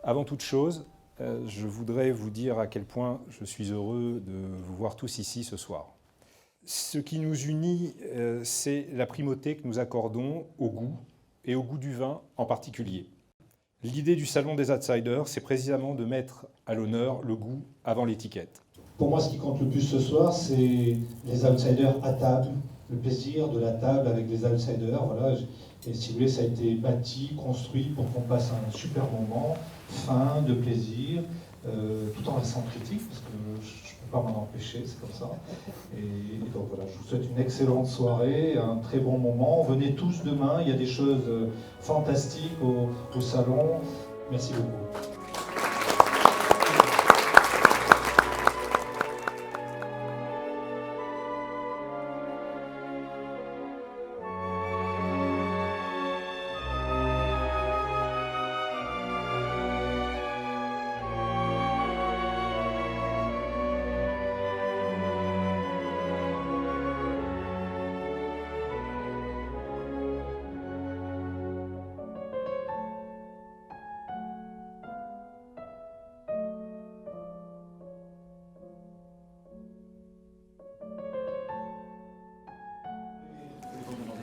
Avant toute chose, je voudrais vous dire à quel point je suis heureux de vous voir tous ici ce soir. Ce qui nous unit, c'est la primauté que nous accordons au goût, et au goût du vin en particulier. L'idée du Salon des Outsiders, c'est précisément de mettre à l'honneur le goût avant l'étiquette. Pour moi, ce qui compte le plus ce soir, c'est les outsiders à table, le plaisir de la table avec les outsiders. Voilà. Et si vous voulez, ça a été bâti, construit pour qu'on passe un super moment, fin, de plaisir, tout en restant critique, parce que je ne peux pas m'en empêcher, c'est comme ça. Et donc voilà, je vous souhaite une excellente soirée, un très bon moment. Venez tous demain, il y a des choses fantastiques au salon. Merci beaucoup.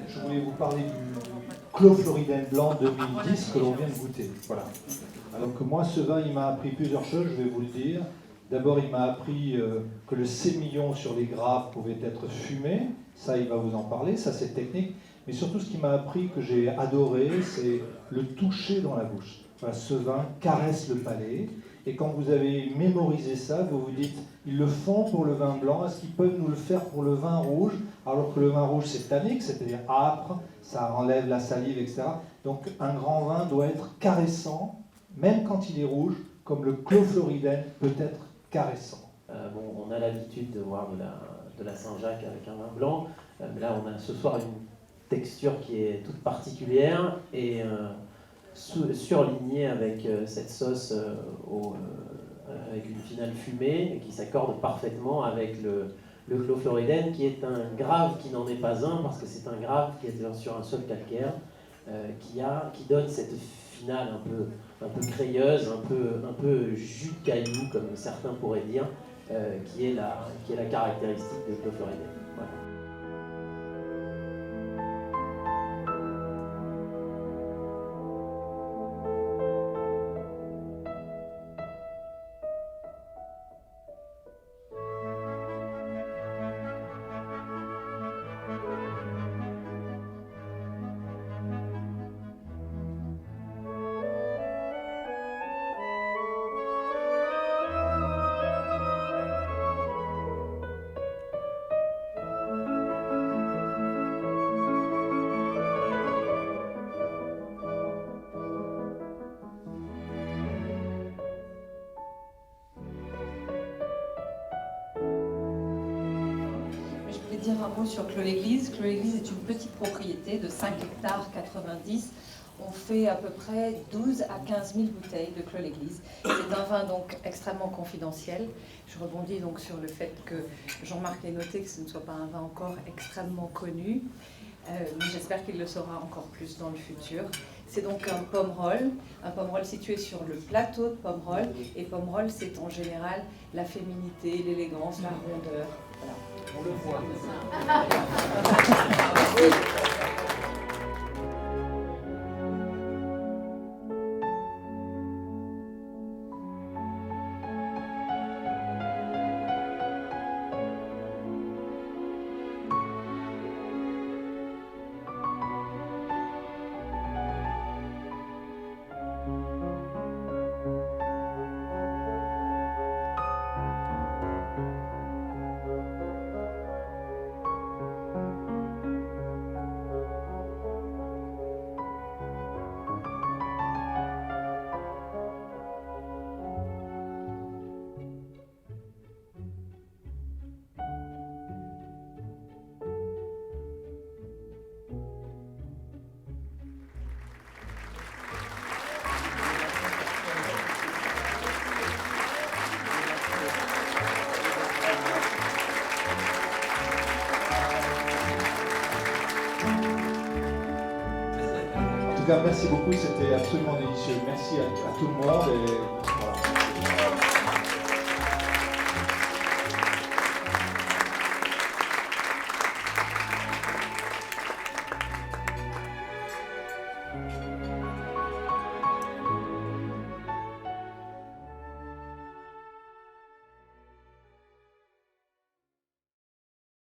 Je voulais vous parler du Clos Floriden Blanc 2010 que l'on vient de goûter. Voilà. Alors que moi, ce vin, il m'a appris plusieurs choses, je vais vous le dire. D'abord, il m'a appris que le sémillon sur les grappes pouvait être fumé. Ça, il va vous en parler, ça c'est technique. Mais surtout, ce qui m'a appris, que j'ai adoré, c'est le toucher dans la bouche. Voilà, ce vin caresse le palais. Et quand vous avez mémorisé ça, vous vous dites, ils le font pour le vin blanc, est-ce qu'ils peuvent nous le faire pour le vin rouge? Alors que le vin rouge, c'est tannique, c'est-à-dire âpre, ça enlève la salive, etc. Donc un grand vin doit être caressant, même quand il est rouge, comme le Clos Floriden peut être caressant. On a l'habitude de voir de la Saint-Jacques avec un vin blanc. Là, on a ce soir une texture qui est toute particulière et surlignée avec cette sauce avec une finale fumée qui s'accorde parfaitement avec le Clos Floriden, qui est un grave qui n'en est pas un, parce que c'est un grave qui est sur un sol calcaire, qui donne cette finale un peu crayeuse, un peu jus de caillou, comme certains pourraient dire, qui est la caractéristique de Clos Floriden. Voilà. Dire un mot sur Clos l'Église. Clos l'Église est une petite propriété de 5 hectares 90. On fait à peu près 12 à 15 000 bouteilles de Clos l'Église. C'est un vin donc extrêmement confidentiel. Je rebondis donc sur le fait que Jean-Marc ait noté que ce ne soit pas un vin encore extrêmement connu. Mais j'espère qu'il le sera encore plus dans le futur. C'est donc un pomerol situé sur le plateau de Pomerol. Et Pomerol, c'est en général la féminité, l'élégance, la rondeur. Voilà. On le voit. tout cas, merci beaucoup, c'était absolument délicieux. Merci à tout le monde. Et